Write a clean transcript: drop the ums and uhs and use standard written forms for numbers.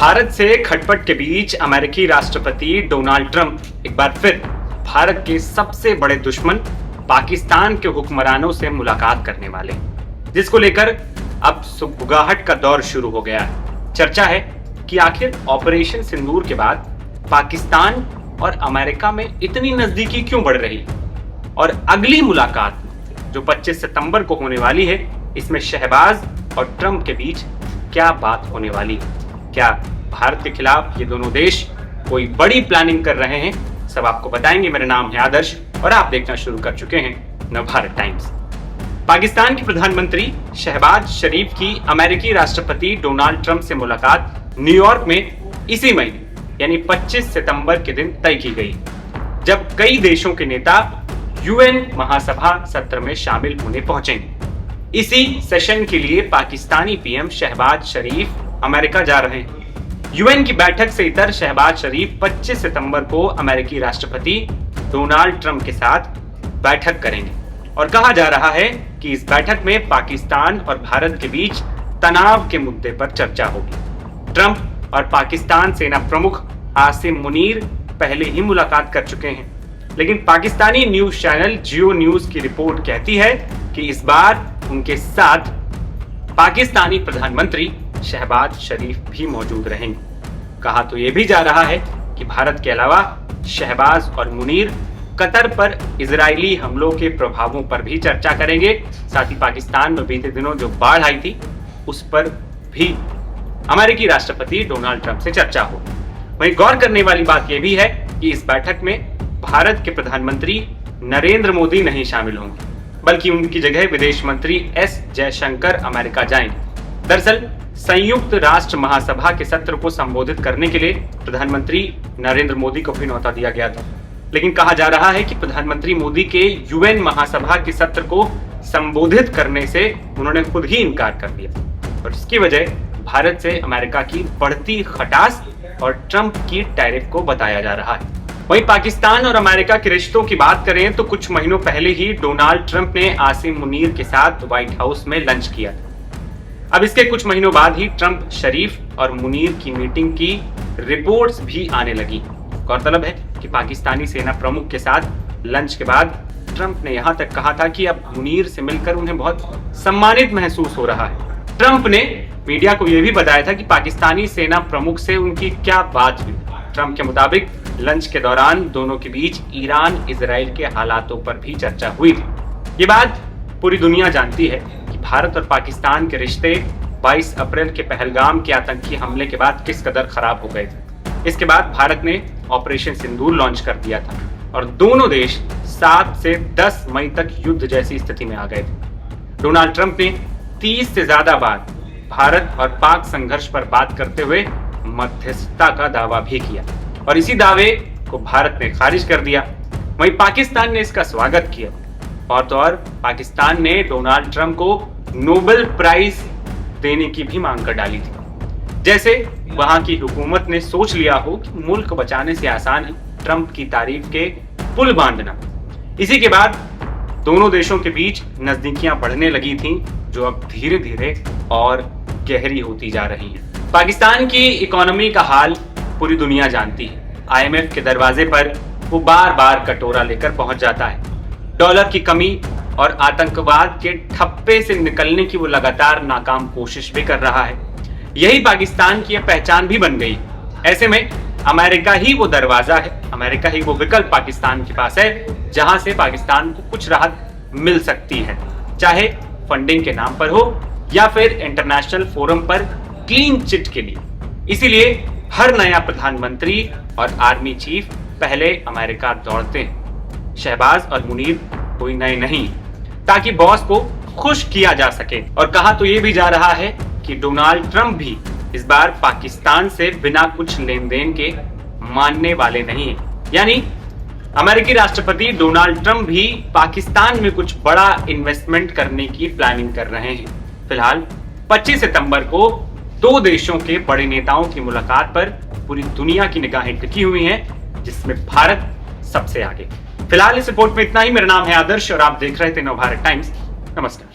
भारत से खटपट के बीच अमेरिकी राष्ट्रपति डोनाल्ड ट्रंप एक बार फिर भारत के सबसे बड़े दुश्मन पाकिस्तान के हुक्मरानों से मुलाकात करने वाले, जिसको लेकर अब सुगबुगाहट का दौर शुरू हो गया है। चर्चा है कि आखिर ऑपरेशन सिंदूर के बाद पाकिस्तान और अमेरिका में इतनी नजदीकी क्यों बढ़ रही, और अगली मुलाकात जो 25 सितंबर को होने वाली है, इसमें शहबाज और ट्रंप के बीच क्या बात होने वाली है। क्या भारत के खिलाफ ये दोनों देश कोई बड़ी प्लानिंग कर रहे हैं, सब आपको बताएंगे। मेरा नाम है आदर्श और आप देखना शुरू कर चुके हैं नवभारत टाइम्स। पाकिस्तान के प्रधानमंत्री शहबाज शरीफ की अमेरिकी राष्ट्रपति डोनाल्ड ट्रंप से मुलाकात न्यूयॉर्क में इसी महीने यानी 25 सितंबर के दिन तय की गई, जब कई देशों के नेता यूएन महासभा सत्र में शामिल होने पहुंचेंगे। इसी सेशन के लिए पाकिस्तानी पीएम शहबाज शरीफ अमेरिका जा रहे हैं। यूएन की बैठक से इतर शहबाज शरीफ 25 सितंबर को अमेरिकी राष्ट्रपति डोनाल्ड ट्रंप के साथ बैठक करेंगे और कहा जा रहा है कि इस बैठक में पाकिस्तान और भारत के बीच तनाव के मुद्दे पर चर्चा होगी। ट्रंप और पाकिस्तान सेना प्रमुख आसिम मुनीर पहले ही मुलाकात कर चुके हैं, लेकिन पाकिस्तानी न्यूज चैनल जियो न्यूज की रिपोर्ट कहती है कि इस बार उनके साथ पाकिस्तानी प्रधानमंत्री शहबाज शरीफ भी मौजूद रहेंगे। कहा तो यह भी जा रहा है कि भारत के अलावा शहबाज और मुनीर कतर पर इजरायली हमलों के प्रभावों पर भी चर्चा करेंगे। साथ ही पाकिस्तान में बीते दिनों जो बाढ़ आई थी उस पर भी अमेरिकी राष्ट्रपति डोनाल्ड ट्रंप से चर्चा हो। वहीं गौर करने वाली बात यह भी है कि इस बैठक में भारत के प्रधानमंत्री नरेंद्र मोदी नहीं शामिल होंगे, बल्कि उनकी जगह विदेश मंत्री एस जयशंकर अमेरिका जाएंगे। दरअसल संयुक्त राष्ट्र महासभा के सत्र को संबोधित करने के लिए प्रधानमंत्री नरेंद्र मोदी को भी न्योता दिया गया था, लेकिन कहा जा रहा है कि प्रधानमंत्री मोदी के यूएन महासभा के सत्र को संबोधित करने से उन्होंने खुद ही इनकार कर दिया, और इसकी वजह भारत से अमेरिका की बढ़ती खटास और ट्रंप की टैरिफ को बताया जा रहा है। वहीं पाकिस्तान और अमेरिका के रिश्तों की बात करें तो कुछ महीनों पहले ही डोनाल्ड ट्रंप ने आसिम मुनीर के साथ व्हाइट हाउस में लंच किया था। अब इसके कुछ महीनों बाद ही ट्रंप शरीफ और मुनीर की मीटिंग की रिपोर्ट्स भी आने लगी। गौरतलब है कि पाकिस्तानी सेना प्रमुख के साथ लंच के बाद ट्रंप ने यहां तक कहा था कि अब मुनीर से मिलकर उन्हें बहुत सम्मानित महसूस हो रहा है। ट्रंप ने मीडिया को यह भी बताया था कि पाकिस्तानी सेना प्रमुख से उनकी क्या बात हुई। ट्रंप के मुताबिक लंच के दौरान दोनों के बीच ईरान इजराइल के हालातों पर भी चर्चा हुई थी। ये बात पूरी दुनिया जानती है कि भारत और पाकिस्तान के रिश्ते 22 अप्रैल के पहलगाम के आतंकी हमले के बाद किस कदर खराब हो गए थे। इसके बाद भारत ने ऑपरेशन सिंदूर लॉन्च कर दिया था और दोनों देश 7 से 10 मई तक युद्ध जैसी स्थिति में आ गए थे। डोनाल्ड ट्रंप ने 30 से ज्यादा बार भारत और पाक संघर्ष पर बात करते हुए मध्यस्थता का दावा भी किया, और इसी दावे को भारत ने खारिज कर दिया। वहीं पाकिस्तान ने इसका स्वागत किया, और तो और पाकिस्तान ने डोनाल्ड ट्रंप को नोबेल प्राइज देने की भी मांग कर डाली थी। जैसे वहां की हुकूमत ने सोच लिया हो कि मुल्क बचाने से आसान है ट्रंप की तारीफ के पुल बांधना। इसी के बाद दोनों देशों के बीच नजदीकियां बढ़ने लगी थीं, जो अब धीरे धीरे और गहरी होती जा रही हैं। पाकिस्तान की इकोनॉमी का हाल पूरी दुनिया जानती है। आईएमएफ के दरवाजे पर वो बार बार कटोरा लेकर पहुंच जाता है। डॉलर की कमी और आतंकवाद के ठप्पे से निकलने की वो लगातार नाकाम कोशिश भी कर रहा है। यही पाकिस्तान की पहचान भी बन गई। ऐसे में अमेरिका ही वो दरवाजा है, अमेरिका ही वो विकल्प पाकिस्तान के पास है जहां से पाकिस्तान को कुछ राहत मिल सकती है, चाहे फंडिंग के नाम पर हो या फिर इंटरनेशनल फोरम पर क्लीन चिट के लिए। इसीलिए हर नया प्रधानमंत्री और आर्मी चीफ पहले अमेरिका दौड़ते हैं। शहबाज और मुनीर कोई नए नहीं, ताकि बॉस को खुश किया जा सके। और कहा तो ये भी जा रहा है कि डोनाल्ड ट्रंप भी इस बार पाकिस्तान से बिना कुछ लेन देन के मानने वाले नहीं हैं। यानी अमेरिकी राष्ट्रपति डोनाल्ड ट्रंप भी पाकिस्तान में कुछ बड़ा इन्वेस्टमेंट करने की प्लानिंग कर रहे हैं। फिलहाल 25 सितंबर को दो देशों के बड़े नेताओं की मुलाकात पर पूरी दुनिया की निगाहें टिकी हुई हैं, जिसमें भारत सबसे आगे। फिलहाल इस रिपोर्ट में इतना ही। मेरा नाम है आदर्श और आप देख रहे थे नवभारत टाइम्स। नमस्कार।